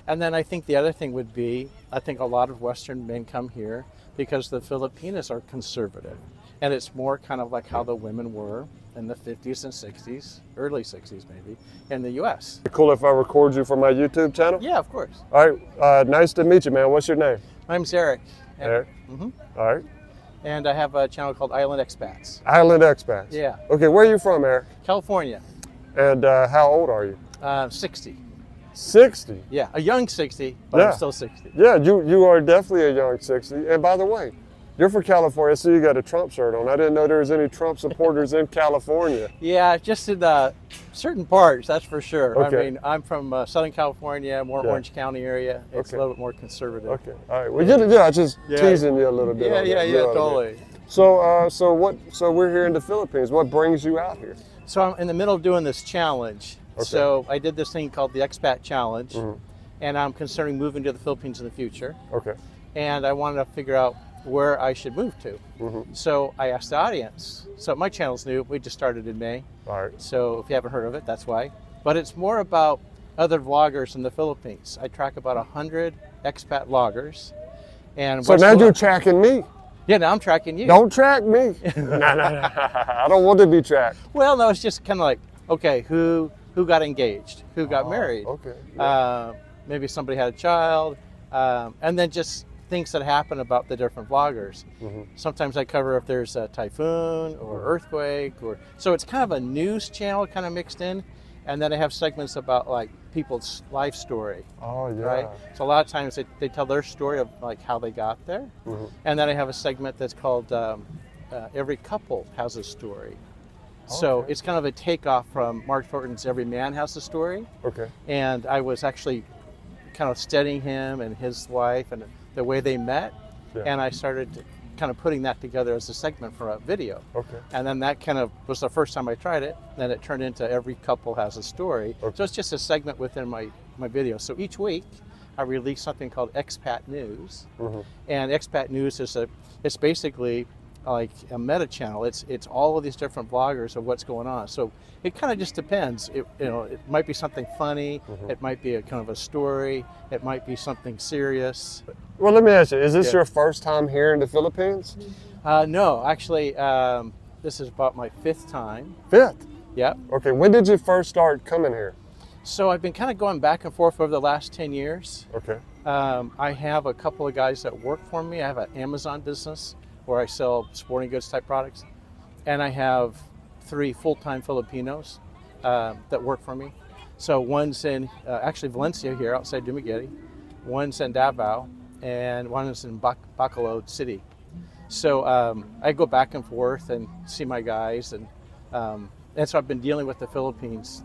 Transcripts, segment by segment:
And then I think the other thing would be, I think a lot of Western men come here because the Filipinos are conservative. And it's more kind of like how the women were in the 50s and 60s, early 60s maybe, in the US. Cool if I record you for my YouTube channel? Yeah, of course. All right, nice to meet you, man. What's your name? My name's Eric. Eric. Mm-hmm. All right. And I have a channel called Island Expats. Island Expats. Yeah. Okay, where are you from, Eric? California. And how old are you? 60. 60? Yeah, a young 60, but Yeah. I'm still 60. Yeah, you are definitely a young 60. And by the way, you're from California, so you got a Trump shirt on. I didn't know there was any Trump supporters in California. Yeah, just in certain parts, that's for sure. Okay. I mean, I'm from Southern California, more Yeah. Orange County area. It's Okay. a little bit more conservative. Okay, all right. Well, yeah, just Yeah. teasing you a little bit. Yeah, on yeah, that. yeah, You know what I mean? totally. So we're here in the Philippines. What brings you out here? So I'm in the middle of doing this challenge. Okay. So I did this thing called the Expat Challenge, Mhm. and I'm considering moving to the Philippines in the future. Okay. And I wanted to figure out where I should move to. Mhm. So I asked the audience. So my channel's new. We just started in May. All right. So if you haven't heard of it, that's why. But it's more about other vloggers in the Philippines. I track about 100 expat vloggers. And So what's now going you're on- tracking me. Yeah, now I'm tracking you. Don't track me. No. I don't want to be tracked. Well, no, it's just kind of like, okay, who got engaged? Who got married? Okay. Maybe somebody had a child. And then just things that happen about the different vloggers. Mhm. Sometimes I cover if there's a typhoon or earthquake, so it's kind of a news channel kind of mixed in. And then I have segments about like people's life story, Oh yeah. right? So a lot of times they tell their story of like how they got there. Mhm. And then I have a segment that's called Every Couple Has a Story. So Okay. it's kind of a takeoff from Mark Thornton's Every Man Has a Story. Okay. And I was actually kind of studying him and his wife and the way they met. Yeah. And I started kind of putting that together as a segment for a video. Okay. And then that kind of was the first time I tried it. Then it turned into Every Couple Has a Story. Okay. So it's just a segment within my video. So each week I release something called Expat News. Mhm. And Expat News it's basically like a meta channel. It's all of these different vloggers of what's going on. So it kind of just depends. It might be something funny. Mhm. It might be a kind of a story. It might be something serious. Well, let me ask you: is this Yeah. your first time here in the Philippines? No, actually, this is about my 5th time. Fifth. Yep. Okay. When did you first start coming here? So I've been kind of going back and forth over the last 10 years. Okay. I have a couple of guys that work for me. I have an Amazon business where I sell sporting goods type products. And I have 3 full-time Filipinos that work for me. So one's in actually Valencia here outside Dumaguete, one's in Davao, and one is in Bacolod City. So I go back and forth and see my guys. And so I've been dealing with the Philippines,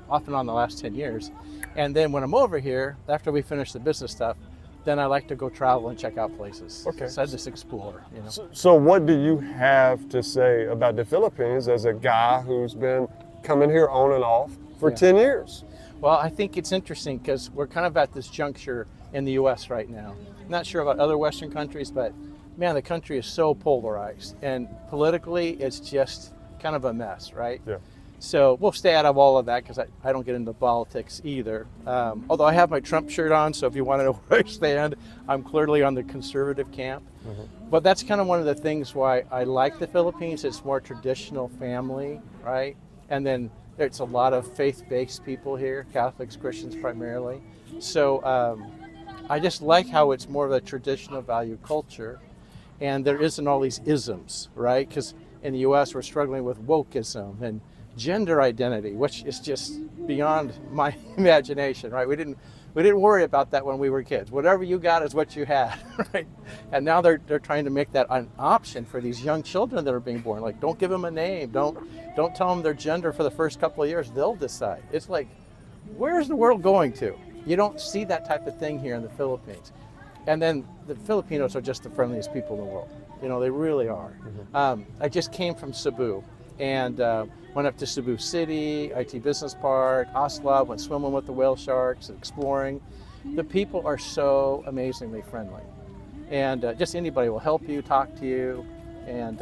off and on the last 10 years. And then when I'm over here, after we finish the business stuff, then I like to go travel and check out places. Okay. So I just explore, So what do you have to say about the Philippines as a guy who's been coming here on and off for Yeah. 10 years? Well, I think it's interesting because we're kind of at this juncture in the U.S. right now. Not sure about other Western countries, but man, the country is so polarized. And politically, it's just kind of a mess, right? Yeah. So we'll stay out of all of that because I don't get into politics either. Although I have my Trump shirt on, so if you want to know where I stand, I'm clearly on the conservative camp. But that's kind of one of the things why I like the Philippines. It's more traditional family, right? And then there's a lot of faith-based people here, Catholics, Christians primarily. So I just like how it's more of a traditional value culture. And there isn't all these isms, right? Because in the U.S. we're struggling with wokeism and gender identity, which is just beyond my imagination, right? We didn't worry about that when we were kids. Whatever you got is what you had, right? And now they're trying to make that an option for these young children that are being born. Like, don't give them a name. Don't tell them their gender for the first couple of years. They'll decide. It's like, where's the world going to? You don't see that type of thing here in the Philippines. And then the Filipinos are just the friendliest people in the world. They really are. I just came from Cebu and went up to Cebu City, IT Business Park, Oslo, went swimming with the whale sharks, exploring. The people are so amazingly friendly. And just anybody will help you, talk to you. And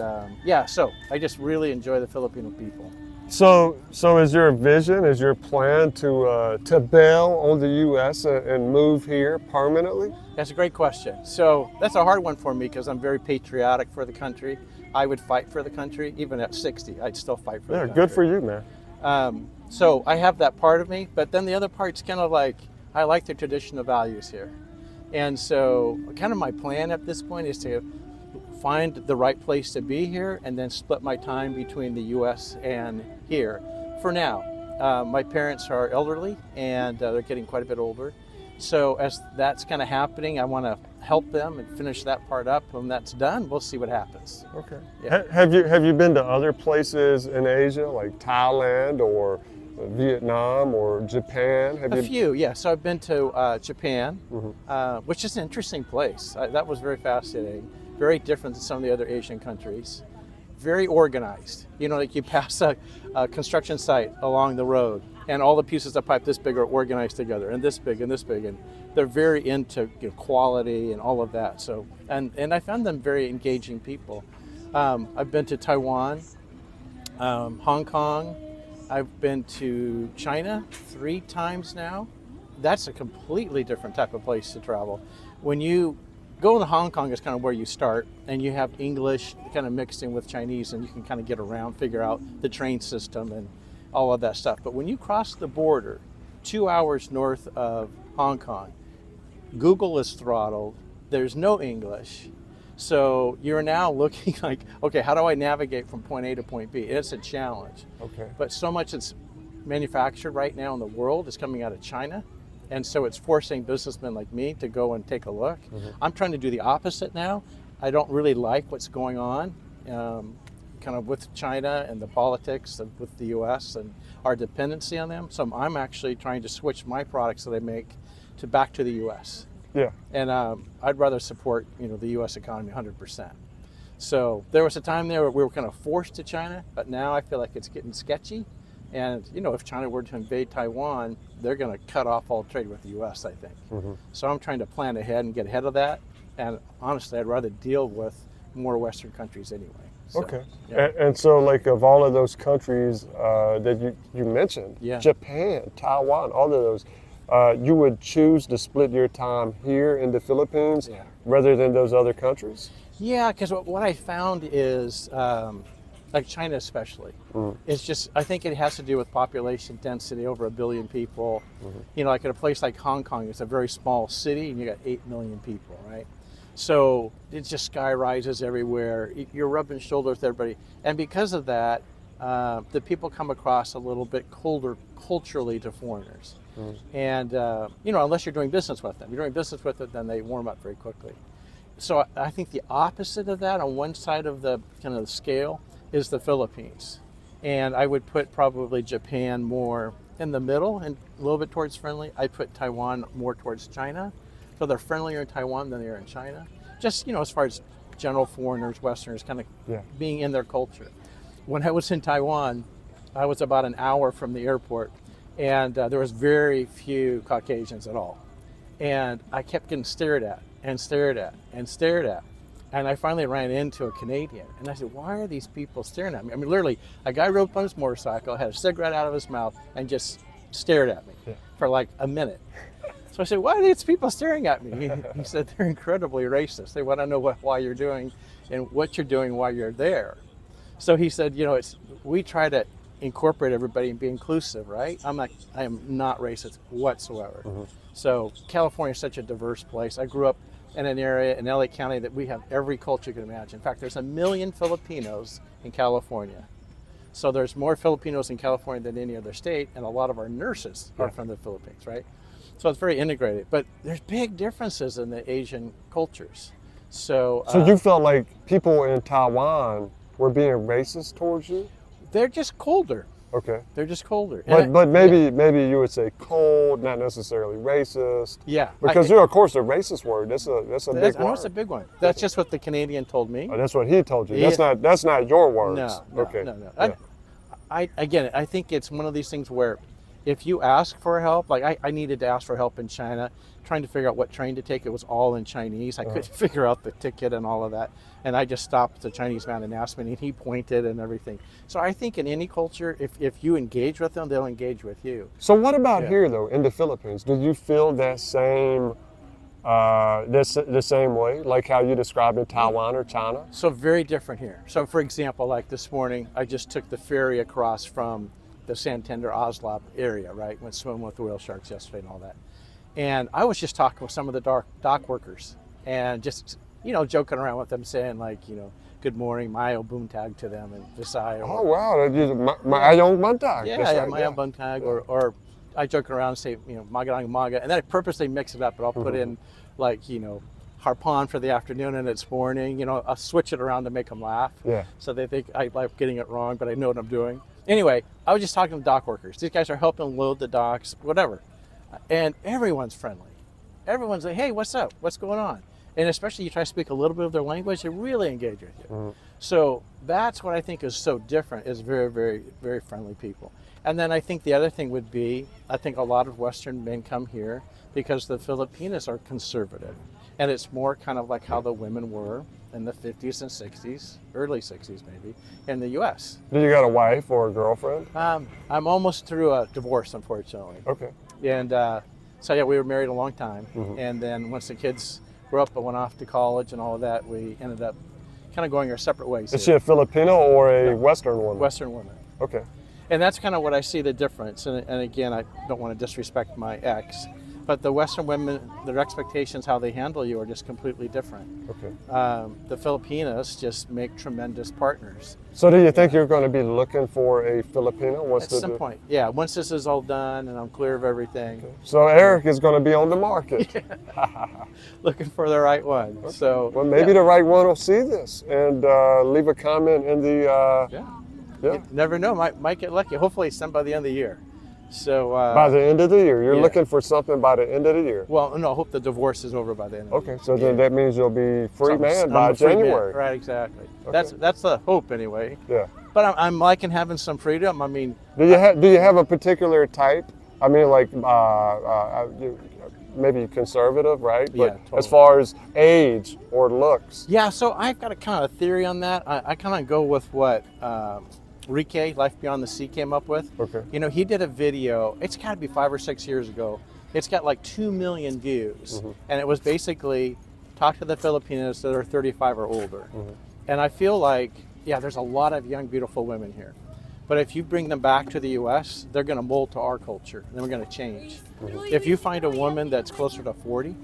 so I just really enjoy the Filipino people. So is your vision, is your plan to bail on the U.S. and move here permanently? That's a great question. So that's a hard one for me because I'm very patriotic for the country. I would fight for the country. Even at 60, I'd still fight for the country. Good for you, man. So I have that part of me, but then the other part's kind of like, I like the traditional values here. And so kind of my plan at this point is to find the right place to be here and then split my time between the U.S. and here for now. My parents are elderly and they're getting quite a bit older. So as that's kind of happening, I want to help them and finish that part up. When that's done, we'll see what happens. Okay. Yeah. Have you been to other places in Asia, like Thailand or Vietnam or Japan? A few, yeah. So I've been to Japan, which is an interesting place. That was very fascinating. Very different than some of the other Asian countries. Very organized. You know, like you pass a construction site along the road and all the pieces of pipe this big are organized together and this big and this big. And they're very into quality and all of that. So, and I found them very engaging people. I've been to Taiwan, Hong Kong. I've been to China 3 times now. That's a completely different type of place to travel. When you go to Hong Kong is kind of where you start, and you have English kind of mixed in with Chinese, and you can kind of get around, figure out the train system and all of that stuff. But when you cross the border 2 hours north of Hong Kong, Google is throttled, there's no English. So you're now looking like, okay, how do I navigate from point A to point B? It's a challenge. Okay. But so much that's manufactured right now in the world is coming out of China. And so it's forcing businessmen like me to go and take a look. I'm trying to do the opposite now. I don't really like what's going on kind of with China and the politics of, with the US and our dependency on them. So I'm actually trying to switch my products that I make to back to the US. Yeah. And I'd rather support the US economy 100%. So there was a time there where we were kind of forced to China, but now I feel like it's getting sketchy. And if China were to invade Taiwan, they're going to cut off all trade with the U.S., I think. So I'm trying to plan ahead and get ahead of that. And honestly, I'd rather deal with more Western countries anyway. So, okay. Yeah. And so, like, of all of those countries that you mentioned, Japan, Taiwan, all of those, you would choose to split your time here in the Philippines rather than those other countries? Yeah, because what I found is, like China especially, it's just, I think it has to do with population density, over 1 billion people. Like at a place like Hong Kong, it's a very small city and you got 8 million people, right? So it just sky rises everywhere. You're rubbing shoulders with everybody. And because of that, the people come across a little bit colder culturally to foreigners. And, unless you're doing business with them. You're doing business with them, then they warm up very quickly. So I think the opposite of that on one side of the kind of the scale is the Philippines. And I would put probably Japan more in the middle and a little bit towards friendly. I put Taiwan more towards China. So they're friendlier in Taiwan than they are in China. Just, as far as general foreigners, Westerners kind of being in their culture. When I was in Taiwan, I was about an hour from the airport and there was very few Caucasians at all. And I kept getting stared at and stared at and stared at. And I finally ran into a Canadian and I said, why are these people staring at me? I mean, literally, a guy rode up on his motorcycle, had a cigarette out of his mouth and just stared at me for like a minute. So I said, why are these people staring at me? He said, they're incredibly racist. They want to know why you're doing and what you're doing while you're there. So he said, we try to incorporate everybody and be inclusive, right? I am not racist whatsoever. So California is such a diverse place. I grew up in an area in LA County that we have every culture you can imagine. In fact, there's 1 million Filipinos in California. So there's more Filipinos in California than any other state, and a lot of our nurses are from the Philippines, right? So it's very integrated. But there's big differences in the Asian cultures. So you felt like people in Taiwan were being racist towards you? They're just colder. Okay. They're just colder. But maybe you would say cold, not necessarily racist. Yeah. Because of course, a racist word. That's a big word. I know it's a big one. That's just what the Canadian told me. Oh, that's what he told you. That's not your words. No. Okay. No. I think it's one of these things where if you ask for help, like I needed to ask for help in China, trying to figure out what train to take. It was all in Chinese. I couldn't figure out the ticket and all of that. And I just stopped the Chinese man and asked me, and he pointed and everything. So I think in any culture, if you engage with them, they'll engage with you. So what about here, though, in the Philippines? Did you feel that same, the same way, like how you described in Taiwan or China? So very different here. So for example, like this morning, I just took the ferry across from the Santander Oslab area, right? Went swimming with the whale sharks yesterday and all that. And I was just talking with some of the dock workers and just, joking around with them, saying like, good morning, Mayo Buntag to them and Visay. Oh, wow. Mayo Buntag. Yeah, Mayo Buntag. Or I joke around and say, Magadang Maga. And then I purposely mix it up, but I'll put in like, Harpon for the afternoon and it's morning. I'll switch it around to make them laugh. Yeah. So they think I'm getting it wrong, but I know what I'm doing. Anyway, I was just talking to dock workers. These guys are helping load the docks, whatever. And everyone's friendly. Everyone's like, hey, what's up? What's going on? And especially you try to speak a little bit of their language, they really engage with you. So that's what I think is so different, is very, very, very friendly people. And then I think the other thing would be, I think a lot of Western men come here because the Filipinos are conservative. And it's more kind of like how the women were in the 50s and 60s, early 60s maybe, in the U.S. Do you got a wife or a girlfriend? I'm almost through a divorce, unfortunately. Okay. And so yeah, we were married a long time. And then once the kids grew up and went off to college and all of that, we ended up kind of going our separate ways. Is she a Filipino or a Western woman? Western woman. Okay. And that's kind of what I see the difference. And again, I don't want to disrespect my ex, but the Western women, their expectations, how they handle you, are just completely different. Okay. The Filipinos just make tremendous partners. So do you think you're going to be looking for a Filipino? At some point, yeah. Once this is all done and I'm clear of everything. Okay. So Eric is going to be on the market. Looking for the right one. Okay. So well, maybe the right one will see this and leave a comment in the. Yeah. You never know. Might get lucky. Hopefully, some by the end of the year. So by the end of the year, you're looking for something by the end of the year. Well, no, I hope the divorce is over by the end of the year. Okay, so then that means you'll be free man by January. Right, exactly. Okay. That's the hope anyway. Yeah. But I'm liking having some freedom. I mean, do you have a particular type? I mean, like maybe conservative, right? But yeah, totally. As far as age or looks. Yeah, so I've got a kind of theory on that. I kind of go with what Rike, Life Beyond the Sea, came up with. Okay. He did a video, it's got to be 5 or 6 years ago. It's got like 2 million views. And it was basically, talk to the Filipinos that are 35 or older. And I feel like, yeah, there's a lot of young, beautiful women here. But if you bring them back to the U.S., they're going to mold to our culture, and then we're going to change. If you find a woman that's closer to 40,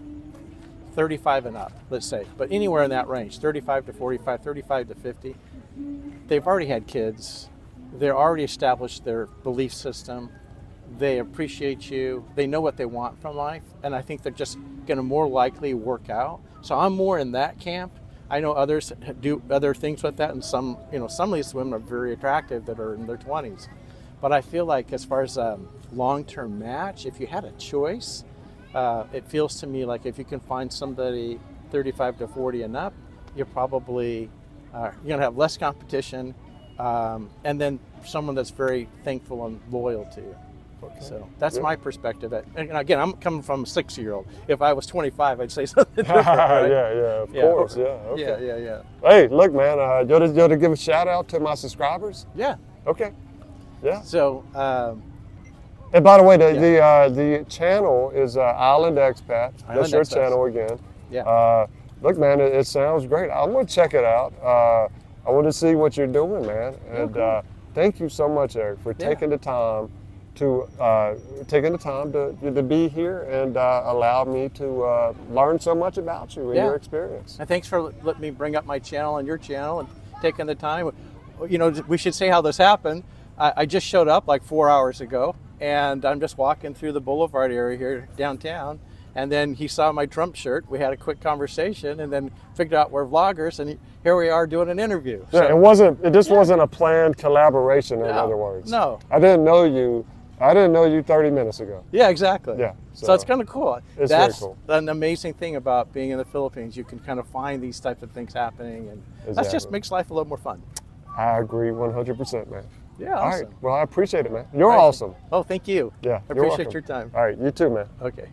35 and up, let's say, but anywhere in that range, 35 to 45, 35 to 50, they've already had kids. They're already established their belief system. They appreciate you. They know what they want from life, and I think they're just going to more likely work out. So I'm more in that camp. I know others do other things with that, and some of these women are very attractive that are in their 20s. But I feel like as far as a long-term match, if you had a choice, it feels to me like if you can find somebody 35 to 40 and up, you're probably you're going to have less competition, and then someone that's very thankful and loyal to you. Okay. So that's my perspective. And again, I'm coming from a 6-year-old. If I was 25, I'd say something different. Right? Of course. Yeah. Okay. Yeah. Hey, look, man, you want to give a shout out to my subscribers? Yeah. Okay. Yeah. So. And by the way, the channel is Island Expat. That's your channel again. Yeah. Look, man, it sounds great. I'm going to check it out. I want to see what you're doing, man. And thank you so much, Eric, for taking the time to be here and allow me to learn so much about you and your experience. And thanks for letting me bring up my channel and your channel and taking the time. We should say how this happened. I just showed up like 4 hours ago, and I'm just walking through the boulevard area here downtown. And then he saw my Trump shirt. We had a quick conversation, and then figured out we're vloggers, and here we are doing an interview. Yeah, so, it wasn't a planned collaboration. In other words, no. I didn't know you 30 minutes ago. Yeah, exactly. Yeah. So it's kind of cool. It's That's very cool. An amazing thing about being in the Philippines. You can kind of find these types of things happening, and that just makes life a little more fun. I agree 100%, man. Yeah, All awesome. right. Well, I appreciate it, man. You're All right. awesome. Oh, thank you. Yeah. I you're appreciate welcome. your time. All right. You too, man. Okay.